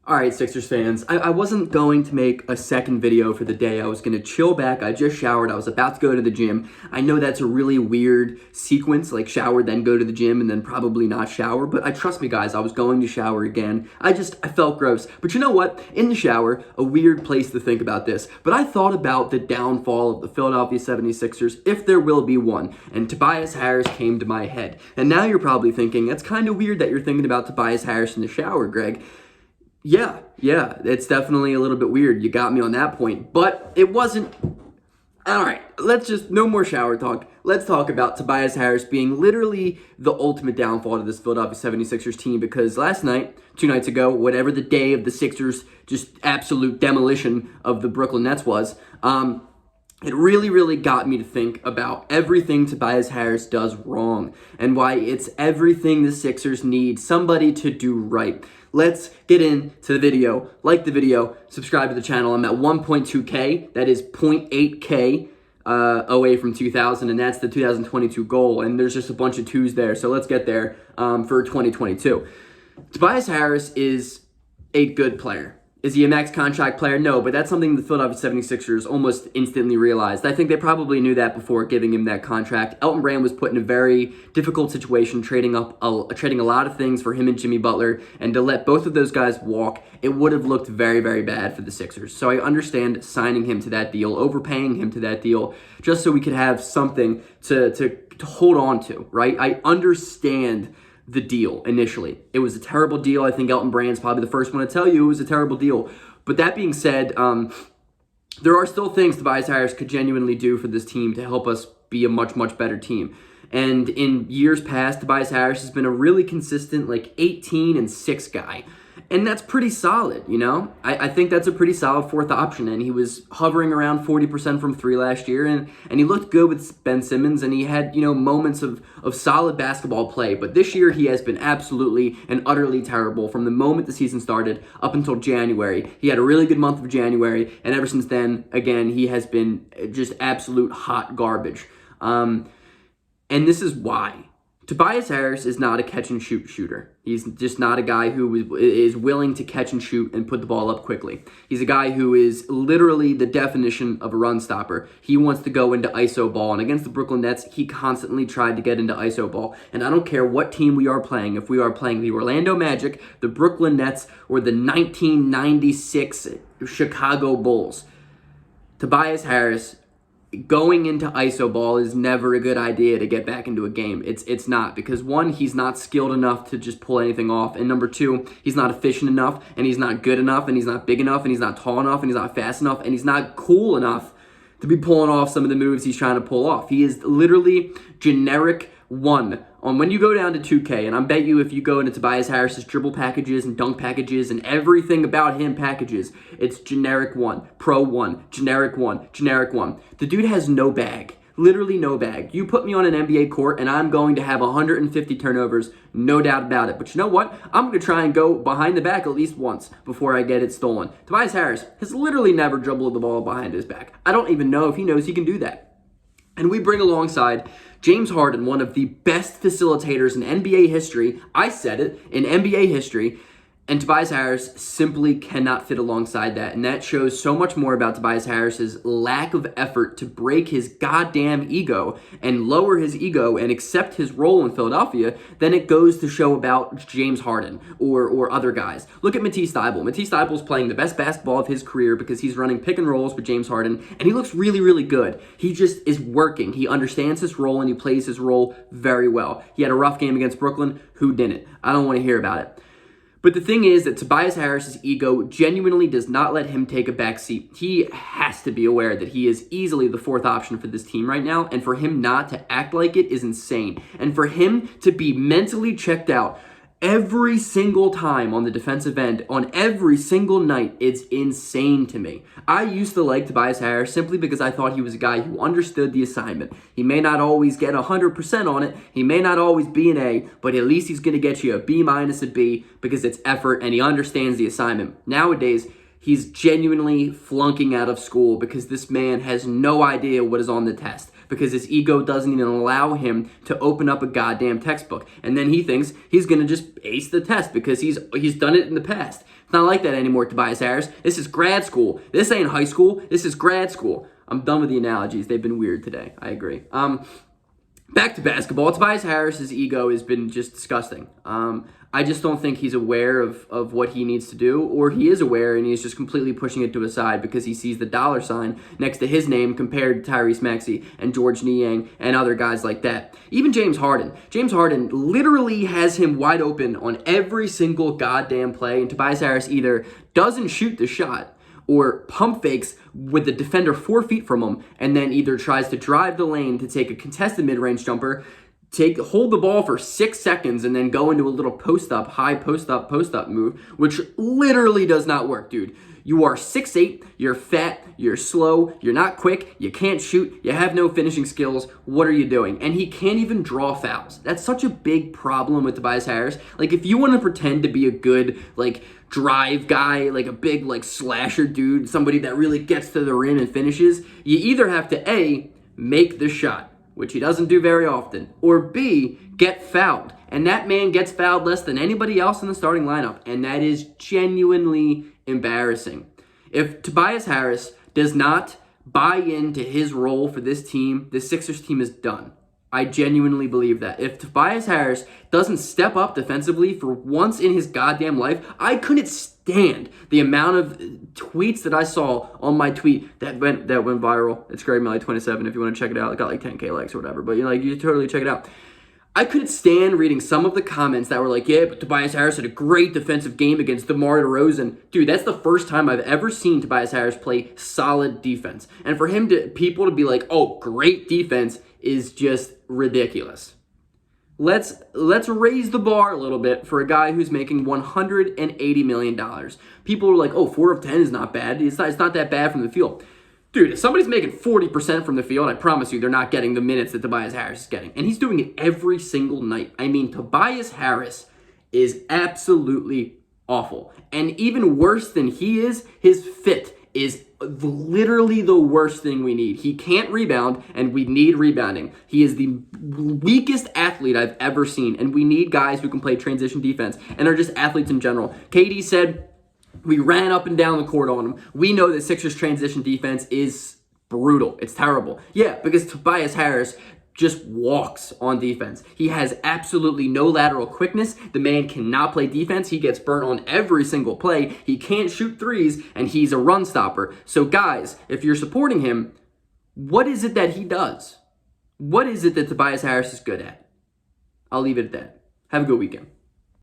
All right, Sixers fans, I wasn't going to make a second video for the day. I was going to chill back. I just showered. I was about to go to the gym. I know that's a really weird sequence, like shower, then go to the gym, and then probably not shower. But trust me, guys, I was going to shower again. I felt gross. But you know what? In the shower, a weird place to think about this. But I thought about the downfall of the Philadelphia 76ers, if there will be one. And Tobias Harris came to my head. And now you're probably thinking, that's kind of weird that you're thinking about Tobias Harris in the shower, Greg. Yeah, it's definitely a little bit weird. You got me on that point, but it wasn't. All right, no more shower talk. Let's talk about Tobias Harris being literally the ultimate downfall to this Philadelphia 76ers team, because last night, 2 nights ago, whatever the day of the Sixers just absolute demolition of the Brooklyn Nets was, it really got me to think about everything Tobias Harris does wrong and why it's everything the Sixers need somebody to do right. Let's get into the video. Like the video, subscribe to the channel. I'm at 1.2K. That is 0.8K away from 2,000, and that's the 2022 goal. And there's just a bunch of twos there, so let's get there for 2022. Tobias Harris is a good player. Is he a max contract player? No, but that's something the Philadelphia 76ers almost instantly realized. I think they probably knew that before giving him that contract. Elton Brand was put in a very difficult situation, trading a lot of things for him and Jimmy Butler, and to let both of those guys walk, it would have looked very bad for the Sixers. So I understand signing him to that deal, overpaying him to that deal, just so we could have something to hold on to, right? I understand the deal initially. It was a terrible deal. I think Elton Brand's probably the first one to tell you it was a terrible deal. But that being said, there are still things Tobias Harris could genuinely do for this team to help us be a much better team. And in years past, Tobias Harris has been a really consistent, like 18 and 6 guy. And that's pretty solid, you know? I think that's a pretty solid fourth option. And he was hovering around 40% from 3 last year. And he looked good with Ben Simmons. And he had, moments of solid basketball play. But this year, he has been absolutely and utterly terrible from the moment the season started up until January. He had a really good month of January. And ever since then, again, he has been just absolute hot garbage. And this is why. Tobias Harris is not a catch-and-shoot shooter. He's just not a guy who is willing to catch and shoot and put the ball up quickly. He's a guy who is literally the definition of a run stopper. He wants to go into ISO ball, and against the Brooklyn Nets, he constantly tried to get into ISO ball. And I don't care what team we are playing, if we are playing the Orlando Magic, the Brooklyn Nets, or the 1996 Chicago Bulls, Tobias Harris going into ISO ball is never a good idea to get back into a game. It's not, because one, he's not skilled enough to just pull anything off, and number two, he's not efficient enough, and he's not good enough, and he's not big enough, and he's not tall enough, and he's not fast enough, and he's not cool enough to be pulling off some of the moves he's trying to pull off. He is literally generic 1 on when you go down to 2K, and I bet you if you go into Tobias Harris's dribble packages and dunk packages and everything about him packages, it's generic 1, pro 1, generic 1, generic 1. The dude has no bag. Literally no bag. You put me on an NBA court and I'm going to have 150 turnovers, no doubt about it. But you know what? I'm going to try and go behind the back at least once before I get it stolen. Tobias Harris has literally never dribbled the ball behind his back. I don't even know if he knows he can do that. And we bring alongside James Harden, one of the best facilitators in NBA history. I said it, in NBA history. And Tobias Harris simply cannot fit alongside that. And that shows so much more about Tobias Harris's lack of effort to break his goddamn ego and lower his ego and accept his role in Philadelphia than it goes to show about James Harden or other guys. Look at Matisse Thybulle. Matisse Thybulle's playing the best basketball of his career because he's running pick and rolls with James Harden, and he looks really good. He just is working. He understands his role, and he plays his role very well. He had a rough game against Brooklyn. Who didn't? I don't want to hear about it. But the thing is that Tobias Harris's ego genuinely does not let him take a back seat. He has to be aware that he is easily the fourth option for this team right now, and for him not to act like it is insane. And for him to be mentally checked out every single time on the defensive end, on every single night, it's insane to me. I used to like Tobias Harris simply because I thought he was a guy who understood the assignment. He may not always get 100% on it. He may not always be an A, but at least he's going to get you a B minus, a B, because it's effort and he understands the assignment. Nowadays, he's genuinely flunking out of school because this man has no idea what is on the test, because his ego doesn't even allow him to open up a goddamn textbook. And then he thinks he's going to just ace the test because he's done it in the past. It's not like that anymore, Tobias Harris. This is grad school. This ain't high school. This is grad school. I'm done with the analogies. They've been weird today. I agree. Back to basketball. Tobias Harris's ego has been just disgusting. I just don't think he's aware of what he needs to do, or he is aware and he's just completely pushing it to his side because he sees the dollar sign next to his name compared to Tyrese Maxey and George Niang and other guys like that. Even James Harden. James Harden literally has him wide open on every single goddamn play, and Tobias Harris either doesn't shoot the shot or pump fakes with the defender 4 feet from him, and then either tries to drive the lane to take a contested mid-range jumper, hold the ball for 6 seconds, and then go into a little post-up, high post-up move, which literally does not work, dude. You are 6'8", you're fat, you're slow, you're not quick, you can't shoot, you have no finishing skills. What are you doing? And he can't even draw fouls. That's such a big problem with Tobias Harris. Like, if you want to pretend to be a good, drive guy, a big, slasher dude, somebody that really gets to the rim and finishes, you either have to, A, make the shot, which he doesn't do very often, or B, get fouled. And that man gets fouled less than anybody else in the starting lineup, and that is genuinely embarrassing. If Tobias Harris does not buy into his role for this team, the Sixers team is done. I genuinely believe that. If Tobias Harris doesn't step up defensively for once in his goddamn life, I couldn't stand the amount of tweets that I saw on my tweet that went viral. It's GaryMiley27 if you want to check it out. It got 10K likes or whatever, but you totally check it out. I couldn't stand reading some of the comments that were like, yeah, but Tobias Harris had a great defensive game against DeMar DeRozan. Dude, that's the first time I've ever seen Tobias Harris play solid defense. And for people to be like, oh, great defense is just ridiculous. Let's raise the bar a little bit for a guy who's making $180 million. People are like, oh, 4 of 10 is not bad. It's not that bad from the field. Dude, if somebody's making 40% from the field, I promise you they're not getting the minutes that Tobias Harris is getting. And he's doing it every single night. I mean, Tobias Harris is absolutely awful. And even worse than he is, his fit is literally the worst thing we need. He can't rebound, and we need rebounding. He is the weakest athlete I've ever seen, and we need guys who can play transition defense and are just athletes in general. KD said, we ran up and down the court on him. We know that Sixers transition defense is brutal. It's terrible. Yeah, because Tobias Harris just walks on defense. He has absolutely no lateral quickness. The man cannot play defense. He gets burnt on every single play. He can't shoot threes, and he's a run stopper. So guys, if you're supporting him, what is it that he does? What is it that Tobias Harris is good at? I'll leave it at that. Have a good weekend.